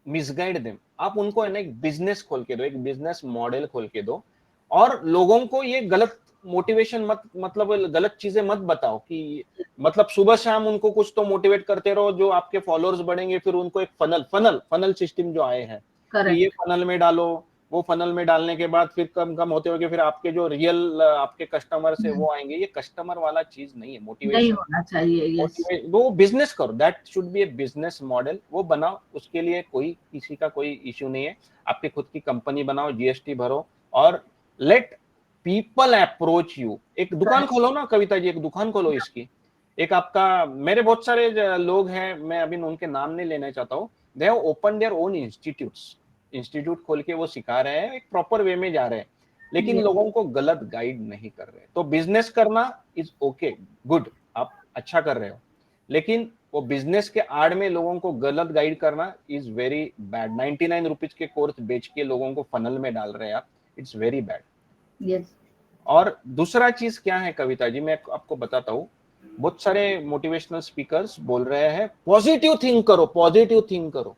मिसगाइड देम। आप उनको है ना एक बिजनेस खोल के दो, एक बिजनेस मॉडल खोल के दो, और लोगों को ये गलत मोटिवेशन मत, मतलब गलत चीजें मत बताओ कि, मतलब सुबह शाम उनको कुछ तो मोटिवेट करते रहो, जो आपके फॉलोअर्स बढ़ेंगे। फिर उनको एक फनल सिस्टम जो आए हैं कि ये फनल में डालो, वो फनल में डालने के बाद फिर कम कम होते होके फिर आपके जो रियल आपके कस्टमर्स है वो आएंगे। ये कस्टमर वाला चीज नहीं है, मोटिवेशन नहीं होना चाहिए। वो बिजनेस करो, that should be A business model, वो बनाओ। उसके लिए कोई किसी का कोई इश्यू नहीं है। आपकी खुद की कंपनी बनाओ, जीएसटी भरो, और लेट पीपल अप्रोच यू। एक दुकान खोलो ना कविता जी, एक दुकान खोलो इसकी। एक आपका, मेरे बहुत सारे लोग हैं, मैं अभी उनके नाम नहीं लेना चाहता हूँ, they have open their own institute खोल के वो सिखा रहे हैं, एक प्रॉपर वे में जा रहे हैं। लेकिन लोगों को गलत गाइड नहीं कर रहे। तो बिजनेस करना इज ओके, गुड, आप अच्छा कर रहे हो, लेकिन वो बिजनेस के आड़ में लोगों को गलत गाइड करना इज वेरी बैड। 99 रुपीज के कोर्स बेच के लोगों को फनल में डाल रहे हैं आप, इट्स वेरी बैड। यस। और दूसरा चीज क्या है कविता जी, मैं आपको बताता हूँ, बहुत सारे मोटिवेशनल स्पीकर्स बोल रहे हैं पॉजिटिव थिंक करो, पॉजिटिव थिंक करो।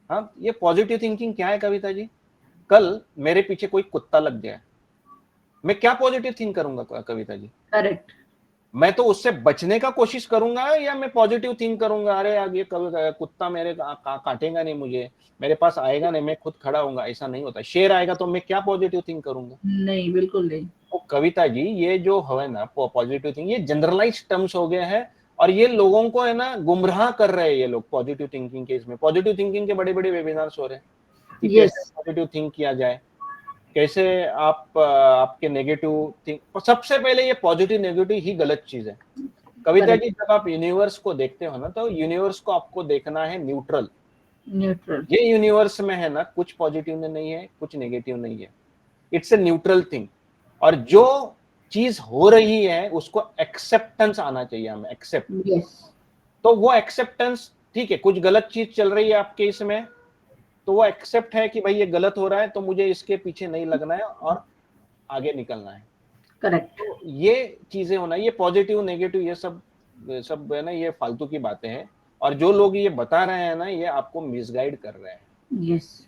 हाँ, ये पॉजिटिव थिंकिंग क्या है कविता जी? कल मेरे पीछे कोई कुत्ता लग जाए, मैं क्या पॉजिटिव थिंक करूंगा कविता जी? करेक्ट। मैं तो उससे बचने का कोशिश करूंगा, या मैं पॉजिटिव थिंक करूंगा अरे यार ये कुत्ता मेरे काटेगा नहीं, मुझे मेरे पास आएगा नहीं, मैं खुद खड़ा होऊंगा? ऐसा नहीं होता। शेर आएगा तो मैं क्या पॉजिटिव थिंक करूंगा? नहीं, बिल्कुल नहीं। तो कविता जी ये जो है ना पॉजिटिव थिंकिंग, ये जनरलाइज टर्म्स हो गए हैं, और ये लोगों को है ना गुमराह कर रहे हैं ये लोग पॉजिटिव थिंकिंग के। इसमें पॉजिटिव थिंकिंग के बड़े बड़े वेबिनार्स हो रहे हैं कि कैसे यस। पॉजिटिव थिंक किया जाए, कैसे आप आपके नेगेटिव थिंक। सबसे पहले ये पॉजिटिव नेगेटिव ही गलत चीज है कविता करेक्ट। जी। जब आप यूनिवर्स को देखते हो ना, तो यूनिवर्स को आपको देखना है न्यूट्रल। न्यूट्रल। ये यूनिवर्स में है ना कुछ पॉजिटिव नहीं है, कुछ नेगेटिव नहीं है, इट्स ए न्यूट्रल थिंग। और जो चीज हो रही है उसको एक्सेप्टेंस आना चाहिए, हमें एक्सेप्ट। यस। तो वो एक्सेप्टेंस, ठीक है, कुछ गलत चीज चल रही है आपके इसमें, तो वो एक्सेप्ट है कि भाई ये गलत हो रहा है, तो मुझे इसके पीछे नहीं लगना है और आगे निकलना है। करेक्ट। तो ये चीजें होना, ये पॉजिटिव नेगेटिव ये सब सब है ना, ये फालतू की बातें हैं। और जो लोग ये बता रहे हैं ना, ये आपको मिसगाइड कर रहे हैं। यस।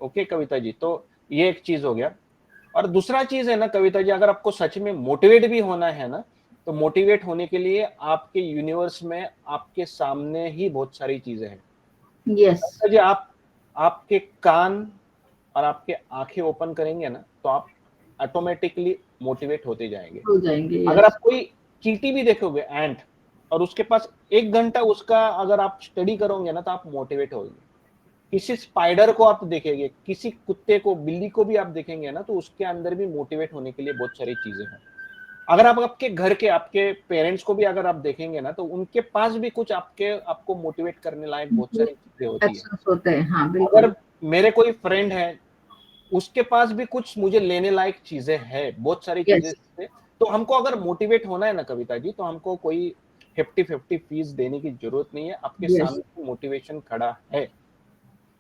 ओके कविता जी, तो ये एक चीज हो गया। और दूसरा चीज है ना कविता जी, अगर आपको सच में मोटिवेट भी होना है ना, तो मोटिवेट होने के लिए आपके यूनिवर्स में आपके सामने ही बहुत सारी चीजें हैं। यस। कविता जी आप आपके कान और आपके आंखें ओपन करेंगे ना, तो आप ऑटोमेटिकली मोटिवेट होते जाएंगे। हो जाएंगे। अगर यस। आप कोई चींटी भी देखोगे, एंट, और उसके पास 1 घंटा उसका अगर आप स्टडी करोगे ना, तो आप मोटिवेट होगे। किसी स्पाइडर को आप देखेंगे, किसी कुत्ते को, बिल्ली को भी आप देखेंगे ना, तो उसके अंदर भी मोटिवेट होने के लिए बहुत सारी चीजें हैं। अगर आप आपके घर के आपके पेरेंट्स को भी अगर आप देखेंगे ना, तो उनके पास भी कुछ आपको मोटिवेट करने लायक बहुत सारी चीजें होती है। एक्शंस होते हैं, हाँ बिल्कुल। अगर मेरे कोई फ्रेंड है, उसके पास भी कुछ मुझे लेने लायक चीजें हैं, बहुत सारी चीजें यस। हैं। तो हमको अगर मोटिवेट होना है ना कविता जी, तो हमको कोई 50-50 फीस देने की जरूरत नहीं है, आपके यस। सामने मोटिवेशन खड़ा है।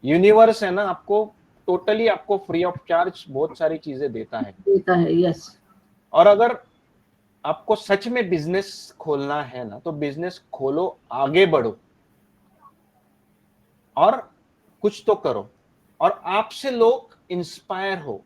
यूनिवर्स है ना आपको टोटली आपको फ्री ऑफ चार्ज बहुत सारी चीजें देता है। देता है। यस। और अगर आपको सच में बिजनेस खोलना है ना, तो बिजनेस खोलो, आगे बढ़ो और कुछ तो करो, और आपसे लोग इंस्पायर हो।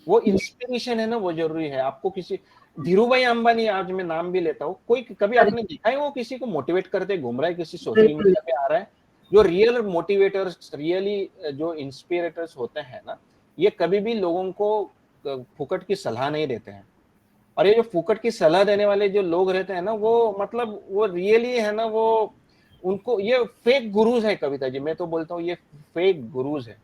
वो इंस्पिरेशन है ना, वो जरूरी है। आपको किसी धीरू भाई अंबानी, आज मैं नाम भी लेता हूँ, कोई कभी आपने देखा है वो किसी को मोटिवेट करते घूम रहा है, किसी सोशल बिल्कुल। मीडिया पे आ रहा है? जो रियल मोटिवेटर्स, रियली जो इंस्पिरेटर्स होते हैं ना, ये कभी भी लोगों को फुकट की सलाह नहीं देते हैं। और ये जो फुकट की सलाह देने वाले जो लोग रहते हैं ना, वो मतलब वो रियली है ना, वो उनको ये फेक गुरुज है कविता जी। मैं तो बोलता हूँ ये फेक गुरुज है।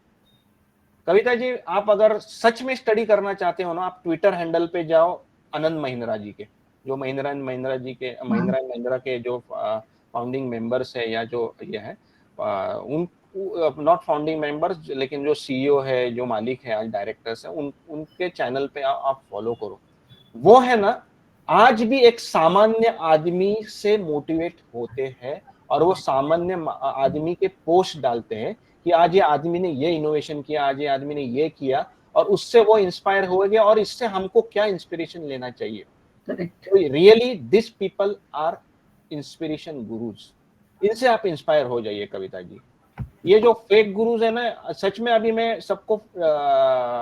कविता जी आप अगर सच में स्टडी करना चाहते हो ना, आप ट्विटर हैंडल पे जाओ, आनंद महिंद्रा जी के, जो महिंद्रा एंड महिंद्रा जी के, हाँ। महिंद्रा एंड महिंद्रा के जो फाउंडिंग मेंबर्स है, या जो ये है उन, नॉट फाउंडिंग मेंबर्स, लेकिन जो सीईओ है, जो मालिक है, आज डायरेक्टर्स है, उनके चैनल पे आप फॉलो करो। वो है ना आज भी एक सामान्य आदमी से मोटिवेट होते हैं, और वो सामान्य आदमी के पोस्ट डालते हैं कि आज ये आदमी ने ये इनोवेशन किया, आज ये आदमी ने ये किया, और उससे वो इंस्पायर हो गया, और इससे हमको क्या इंस्पिरेशन लेना चाहिए। करेक्ट। तो really this people are inspiration gurus. इनसे आप इंस्पायर हो जाइए कविता जी। ये जो फेक गुरुज है ना, सच में अभी मैं सबको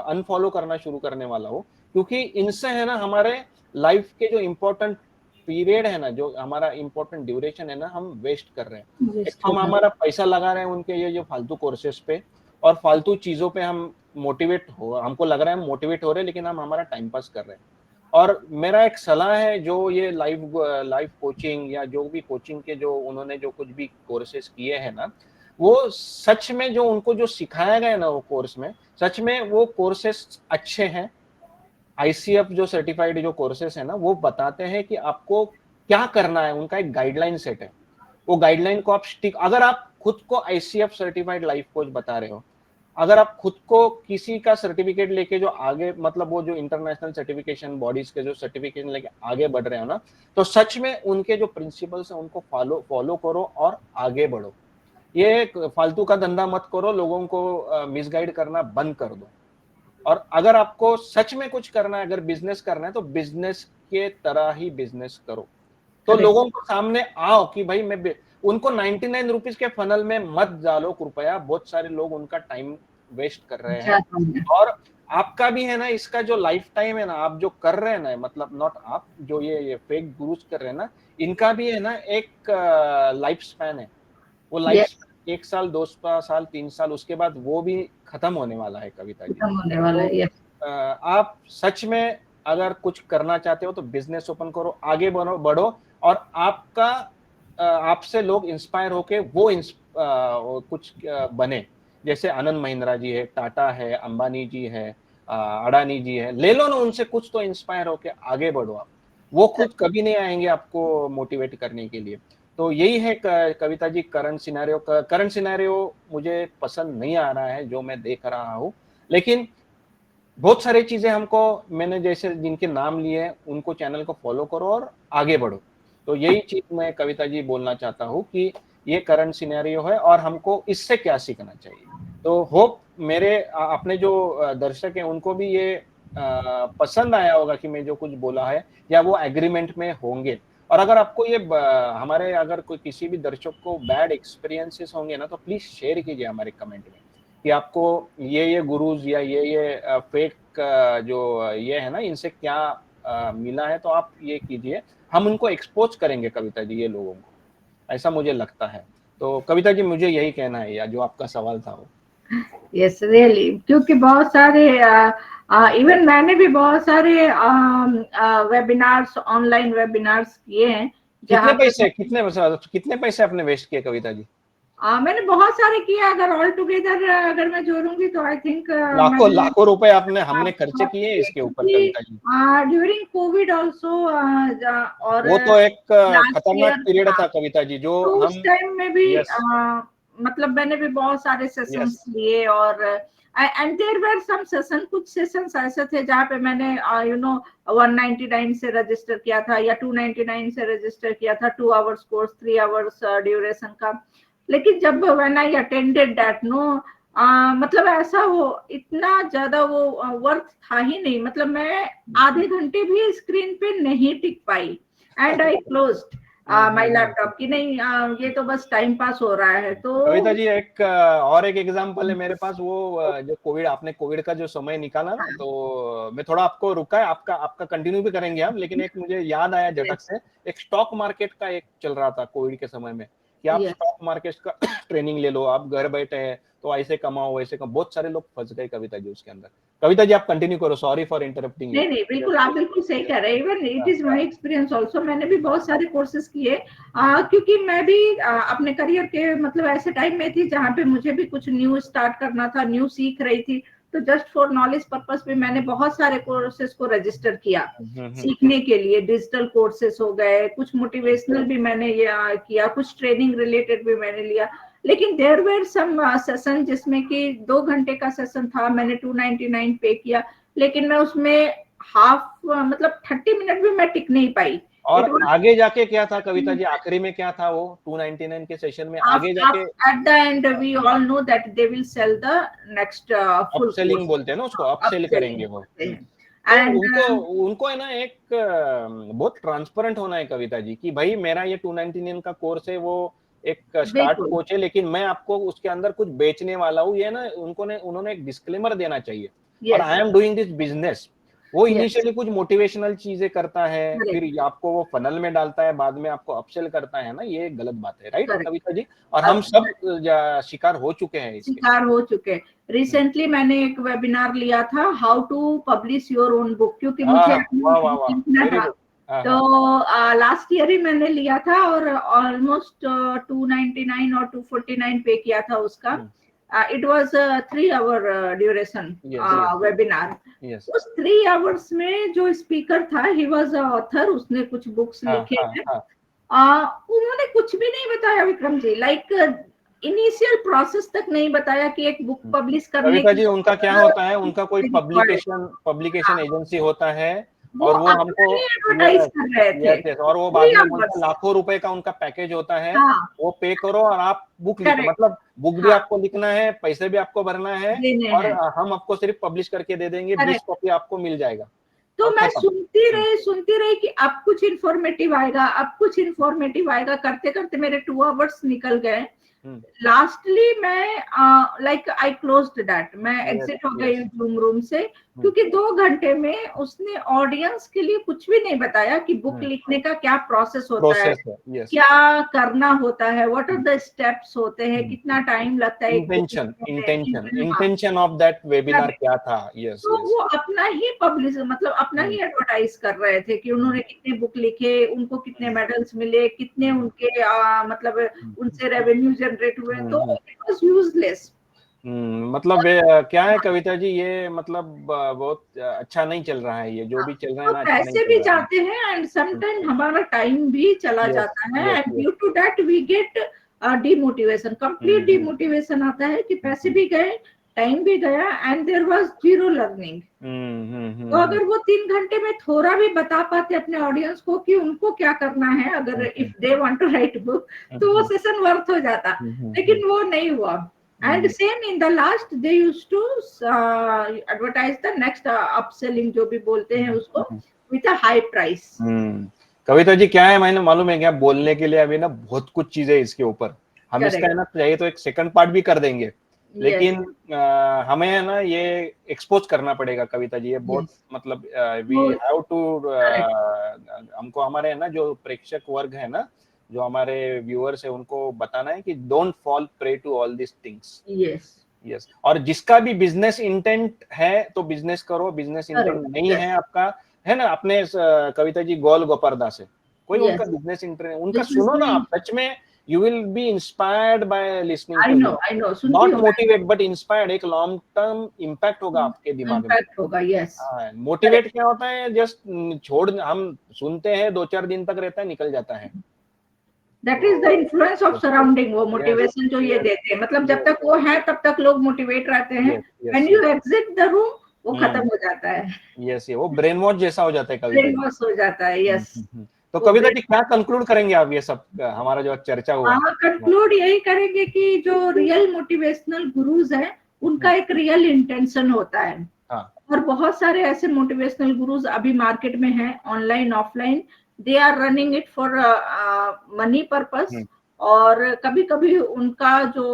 अनफॉलो करना शुरू करने वाला हूँ, क्योंकि इनसे है ना हमारे लाइफ के जो इम्पोर्टेंट पीरियड है ना, जो हमारा इम्पोर्टेंट ड्यूरेशन है ना, हम वेस्ट कर रहे हैं। एक वेस्ट तो हम होता है। हमारा पैसा लगा रहे हैं उनके ये जो फालतू कोर्सेस पे, और फालतू चीजों पे हम मोटिवेट हो, हमको लग रहा है हम मोटिवेट हो रहे हैं, लेकिन हम हमारा टाइम पास कर रहे हैं। और मेरा एक सलाह है, जो ये लाइव कोचिंग या जो भी कोचिंग के जो उन्होंने जो कुछ भी कोर्सेस किए हैं ना, वो सच में जो उनको जो सिखाया गया ना वो कोर्स में, सच में वो कोर्सेस अच्छे हैं। आईसीएफ जो सर्टिफाइड जो कोर्सेस है ना, वो बताते हैं कि आपको क्या करना है, उनका एक गाइडलाइन सेट है। वो गाइडलाइन को आप स्टिक, अगर आप खुद को आईसीएफ सर्टिफाइड लाइफ कोच बता रहे हो, अगर आप खुद को किसी का सर्टिफिकेट लेके जो आगे, मतलब वो जो इंटरनेशनल सर्टिफिकेशन बॉडीज के जो सर्टिफिकेशन लेके आगे बढ़ रहे हो ना, तो सच में उनके जो प्रिंसिपल्स हैं उनको फॉलो करो और आगे बढ़ो। ये फालतू का धंधा मत करो, लोगों को मिसगाइड करना बंद कर दो। और अगर आपको सच में कुछ करना है, अगर बिजनेस करना है, तो बिजनेस के तरह ही बिजनेस करो। तो Correct. लोगों को सामने आओ कि भाई मैं उनको 99 रुपीज के फनल में मत डालो कृपया, बहुत सारे लोग उनका टाइम वेस्ट कर रहे हैं। जाता है। और आपका भी है ना, इसका जो लाइफ टाइम है ना, आप जो कर रहे हैं ना, मतलब नॉट आप जो ये फेक गुरुज कर रहे हैं ना, इनका भी है ना एक लाइफ स्पैन है। वो लाइफ Yes, स्पैन 1 साल 2 साल 3 साल, उसके बाद वो भी खत्म होने वाला है कविता जी। खत्म होने वाला तो है। Yes. आप सच में अगर कुछ करना चाहते हो तो बिजनेस ओपन करो, आगे बढ़ो और आपका आपसे लोग इंस्पायर होके वो कुछ बने। जैसे आनंद महिंद्रा जी है, टाटा है, अंबानी जी है, अडानी जी है, ले लो ना उनसे कुछ तो इंस्पायर होके आगे बढ़ो आप। वो खुद कभी नहीं आएंगे आपको मोटिवेट करने के लिए। तो यही है कविता जी, करंट सिनेरियो मुझे पसंद नहीं आ रहा है जो मैं देख रहा हूँ। लेकिन बहुत सारी चीजें हमको, मैंने जैसे जिनके नाम लिए उनको चैनल को फॉलो करो और आगे बढ़ो। तो यही चीज मैं कविता जी बोलना चाहता हूँ कि ये करंट सिनेरियो है और हमको इससे क्या सीखना चाहिए। तो होप मेरे अपने जो दर्शक हैं उनको भी ये पसंद आया होगा कि मैं जो कुछ बोला है, या वो एग्रीमेंट में होंगे। और अगर आपको ये हमारे अगर कोई किसी भी दर्शक को बैड एक्सपीरियंसेस होंगे ना, तो प्लीज शेयर कीजिए हमारे कमेंट में कि आपको ये गुरुज या ये फेक जो ये है ना, इनसे क्या मिला है, तो आप ये कीजिए। हम उनको एक्सपोज करेंगे कविता जी, ये लोगों को, ऐसा मुझे लगता है। तो कविता जी मुझे यही कहना है, या जो आपका सवाल था वो। यस रियली, क्योंकि बहुत सारे इवन मैंने भी बहुत सारे वेबिनार्स, ऑनलाइन वेबिनार्स किए हैं जहाँ पे कितने पैसे आपने वेस्ट किए कविता जी? मैंने बहुत सारे किए। अगर ऑल टुगेदर अगर मैं जोड़ूंगी तो आई थिंक लाखों मैंने लाखों रुपए हमने खर्चे बहुत किए किए, इसके ऊपर क्योंकि Kavita ji. During Covid also और वो तो एक लास्ट खतरनाक ईयर, पीरियड था कविता जी, जो तो उस हम। टाइम में भी यस। मतलब मैंने भी बहुत सारे यस। सेशंस लिए। और and there were some session, कुछ सेशंस ऐसे थे जहाँ पे मैंने 199 से रजिस्टर किया था या 299 से रजिस्टर किया था, 2 आवर्स कोर्स, 3 आवर्स ड्यूरेशन का। लेकिन जब when I attended that, no मतलब ऐसा वो इतना ज्यादा वो वर्थ था ही नहीं। मतलब मैं आधे घंटे भी स्क्रीन पे नहीं टिक पाई and I closed my laptop की नहीं, ये तो बस टाइम पास हो रहा है। तो कविता जी और एक एग्जांपल है मेरे पास, वो जो आपने कोविड का जो समय निकाला ना, तो मैं थोड़ा आपको रुका है, आपका आपका कंटिन्यू भी करेंगे हम, लेकिन एक मुझे याद आया झटक से। एक स्टॉक मार्केट का एक चल रहा था कोविड के समय में, कि आप यस, स्टॉक मार्केट का ट्रेनिंग ले लो, आप घर बैठे हैं तो ऐसे कमाओ वैसे कमाओ। बहुत सारे लोग फंस गए कविता जी उसके अंदर। कविता जी आप कंटिन्यू करो, सॉरी फॉर इंटरप्टिंग यू। नहीं नहीं, बिल्कुल आप बिल्कुल सही कह रहे हैं। Even it is my experience also, मैंने भी बहुत सारे कोर्सेज किए क्योंकि मैं भी अपने करियर के मतलब ऐसे टाइम में थी जहाँ पे मुझे भी कुछ न्यू स्टार्ट करना था, न्यू सीख रही थी। तो जस्ट फॉर नॉलेज पर्पस भी मैंने बहुत सारे कोर्सेज को रजिस्टर किया सीखने के लिए। डिजिटल कोर्सेज हो गए, कुछ मोटिवेशनल भी मैंने ये किया, कुछ ट्रेनिंग रिलेटेड भी मैंने लिया। लेकिन देयर वेर सम सेशन जिसमें कि 2 घंटे का सेशन था, मैंने 299 पे किया, लेकिन मैं उसमें हाफ मतलब 30 मिनट भी मैं टिक नहीं पाई। और इट वाज आगे जाके क्या था कविता जी, आखिरी में क्या था वो 299 के सेशन में आगे जाके? at the end we all know that they will sell the next full upselling course, बोलते हैं ना उसको, अपसेल upselling करेंगे वो। बोलते हैं। तो एंड उनको उनको है ना एक बहुत ट्रांसपेरेंट होना है कविता जी, कि भाई मेरा ये 299 का कोर्स है, वो एक स्टार्ट बिल्कुल, कोच है, लेकिन मैं आपको उसके अंदर कुछ बेचने वाला हूँ, ये ना उन्होंने एक डिस्क्लेमर देना चाहिए। और yes I am doing this business. वो यस, इनिशियली कुछ मोटिवेशनल चीजें करता है, फिर करेक्ट आपको वो फनल में डालता है, बाद में आपको अपसेल करता है ना, ये गलत बात है, राइट करेक्ट। कविता जी? और हम सब शिकार हो चुके हैं इसके। शिकार हो चुके। रिसेंटली मैंने एक वेबिनार लिया था, how to publish your own book, क्योंकि हाँ मुझे हाँ, वाह वाह वाह, सीखना वेरी था। गुड। हाँ तो हाँ। लास्ट ईयर ही मैंने लिया था और ऑलमोस्ट 299 और 249 पे किया था उसका। It was 3 hour duration yes yes webinar. Yes. उस 3 आवर्स में जो स्पीकर था, ही वाज ऑथर, उसने कुछ बुक्स हाँ लिखे हाँ हैं। हाँ। उन्होंने कुछ भी नहीं बताया Vikram ji. Like initial process तक नहीं बताया कि एक बुक पब्लिश करने कविता के जी, उनका क्या होता है, उनका कोई पब्लिकेशन हाँ, एजेंसी होता है वो और वो अपना हमको ही एडवर्टाइज कर रहे थे, यस यस, और वो बाद फ्री में ऑफ बोलता है कॉस्ट। लाखों रुपए का उनका पैकेज होता है, हाँ, वो पे करो और आप बुक लिखो, करेक्ट, मतलब बुक भी हाँ, आपको लिखना है, पैसे भी आपको भरना है, देने और हैं, हम आपको सिर्फ पब्लिश करके दे देंगे, 20 करेक्ट। कॉपी आपको मिल जाएगा तो और मैं खत्म। सुनती रही कि अब कुछ इन्फॉर्मेटिव आएगा, अब कुछ इन्फॉर्मेटिव आएगा, करते करते मेरे 2 आवर्स निकल गए। लास्टली मैं लाइक आई क्लोज्ड दैट, मैं यस एग्जिट हो गई यस, जूम रूम से, क्योंकि 2 घंटे में उसने ऑडियंस के लिए कुछ भी नहीं बताया कि बुक लिखने का क्या प्रोसेस होता है, प्रोसेस है, यस, क्या करना होता है, व्हाट आर द स्टेप्स होते हैं, कितना टाइम लगता है एक बुक इंटेंशन लिखने इंटेंशन में। हाँ, इंटेंशन ऑफ दैट वेबिनार क्या था, यस तो यस। वो अपना ही पब्लिश मतलब अपना ही एडवर्टाइज कर रहे थे कि उन्होंने कितने बुक लिखे, उनको कितने मेडल्स मिले, कितने उनके मतलब उनसे रेवेन्यू जनरेट हुए, तो इट वाज यूजलेस। मतलब क्या है कविता जी, ये मतलब बहुत अच्छा नहीं चल रहा है, ये जो भी चल रहा है तो ना, अच्छा नहीं पैसे चल भी रहा जाते हैं एंड समटाइम हमारा टाइम भी चला है। यस जाता है, yes and yes. Due to that we get demotivation, complete demotivation आता है कि पैसे भी गए, टाइम भी गया, and there was zero learning. तो अगर वो 3 घंटे में थोड़ा भी बता पाते अपने ऑडियंस को कि उनको क्या करना है, अगर if they want to write book, तो वो सेशन वर्थ हो जाता, लेकिन वो नहीं हुआ। And same in the last they used to advertise the next upselling, जो भी बोलते हैं उसको, with a high price. Kavita ji, क्या है, मैंने मालूम है क्या, बोलने के लिए अभी ना बहुत कुछ चीजें इसके ऊपर, हम इसका है करेक्ट, ना चाहिए तो एक सेकंड पार्ट भी कर देंगे, यस, लेकिन हमें है ना ये एक्सपोज करना पड़ेगा कविता जी, ये बहुत यस, मतलब वी वो हैव टू, करेक्ट, हमको हमारे है ना जो प्रेक्षक वर्ग है ना, जो हमारे व्यूअर्स है, उनको बताना है कि don't fall prey to all this things. Yes, yes, और जिसका भी बिजनेस इंटेंट है तो बिजनेस करो, बिजनेस इंटेंट करेक्ट, नहीं है यस, आपका, है ना, अपने कविता जी गोल गोपारदा से कोई उनका यस, बिजनेस इंटेंट, उनका बिजनेस सुनो ना में आप, सच में you will be inspired by listening to him, I know, सुनती नॉट हूँ मैं, मोटिवेट बट इंस्पायर्ड, एक लॉन्ग टर्म इम्पैक्ट होगा आपके दिमाग में। इम्पैक्ट होगा, यस, मोटिवेट क्या होता है, जस्ट छोड़, हम सुनते हैं 2-4 दिन तक रहता है, निकल जाता है। दैट इज द तो इन्फ्लुएंस ऑफ सराउंडिंग, वो यस मोटिवेशन जो ये यस देते हैं, मतलब जब यस तक वो है तब तक लोग मोटिवेट रहते हैं, yes yes when you yes, exit the room वो खत्म हो जाता है, यस, ये वो ब्रेन वॉश जैसा हो जाता है कविता ब्रेन जी। वॉश हो जाता है, यस, तो वो कविता ब्रेन। जी, क्या कंक्लूड करेंगे आप, ये सब हमारा जो चर्चा हुआ। हाँ, कंक्लूड यही करेंगे कि जो रियल मोटिवेशनल गुरुज हैं, उनका एक रियल इंटेंशन होता है, हाँ और बहुत सारे ऐसे मोटिवेशनल गुरुज अभी मार्केट में हैं, online offline, they are running it for money purpose, और कभी कभी उनका जो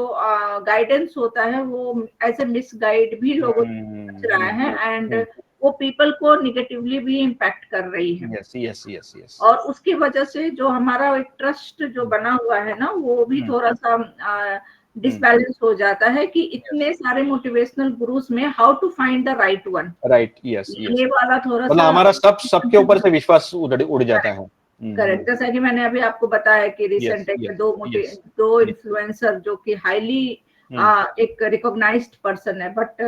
गाइडेंस होता है वो एज ए मिस गाइड भी लोगों को समझ रहा है, एंड वो पीपल को निगेटिवली भी इम्पैक्ट कर रही है, यस यस यस यस, और उसकी वजह से जो हमारा एक ट्रस्ट जो बना हुआ है ना, वो भी थोड़ा सा डिसबैलेंस हो जाता है कि इतने सारे मोटिवेशनल गुरुज में how to find the right one, right, yes yes, ये वाला थोड़ा मतलब सा। हमारा सबके ऊपर से विश्वास उड़ जाता है। करेक्ट, जैसा कि मैंने अभी आपको बताया कि यस रिसेंट टाइम में यस यस दो इन्फ्लुएंसर जो कि हाईली एक रिकॉग्नाइज्ड पर्सन है, बट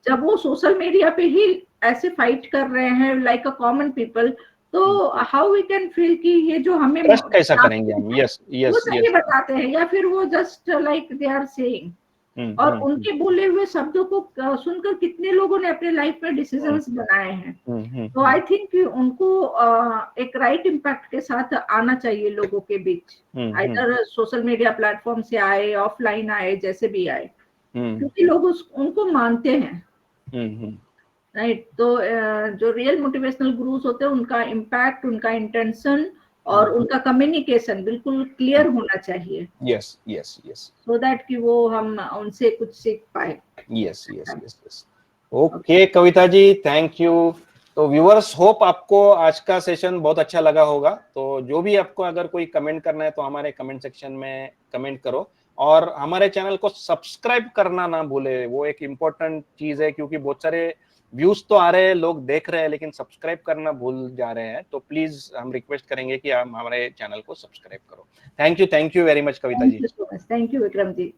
जब वो सोशल मीडिया पे ही ऐसे फाइट कर रहे हैं लाइक अ कॉमन पीपल, तो हाउ वी कैन फील कि ये जो हमें ट्रस्ट कैसा करेंगे बताते हम, हैं यस वो यस सही यस, बताते हैं, या फिर वो just like they are saying, और उनके बोले हुए शब्दों को सुनकर कितने लोगों ने अपने लाइफ में डिसीजंस बनाए हैं। तो आई थिंक उनको एक राइट इम्पैक्ट के साथ आना चाहिए लोगों के बीच, आइदर सोशल मीडिया प्लेटफॉर्म से आए, ऑफलाइन आए, जैसे भी आए, क्योंकि लोग उनको मानते हैं, राइट। तो जो रियल मोटिवेशनल गुरुज होते हैं, उनका इम्पैक्ट, उनका इंटेंशन और उनका कम्युनिकेशन बिल्कुल क्लियर होना चाहिए, yes yes yes, so that कि वो हम उनसे कुछ सीख पाए। Yes yes yes yes. Okay Kavita ji, thank you. तो व्यूअर्स, होप आपको आज का सेशन बहुत अच्छा लगा होगा, तो जो भी आपको अगर कोई कमेंट करना है तो हमारे कमेंट सेक्शन में कमेंट करो, और हमारे चैनल को सब्सक्राइब करना ना भूले, वो एक इम्पोर्टेंट चीज है, क्योंकि बहुत सारे व्यूज तो आ रहे हैं, लोग देख रहे हैं, लेकिन सब्सक्राइब करना भूल जा रहे हैं, तो प्लीज हम रिक्वेस्ट करेंगे कि आप हमारे चैनल को सब्सक्राइब करो। Thank you very much Kavita thank ji. You so much, thank you Vikram ji.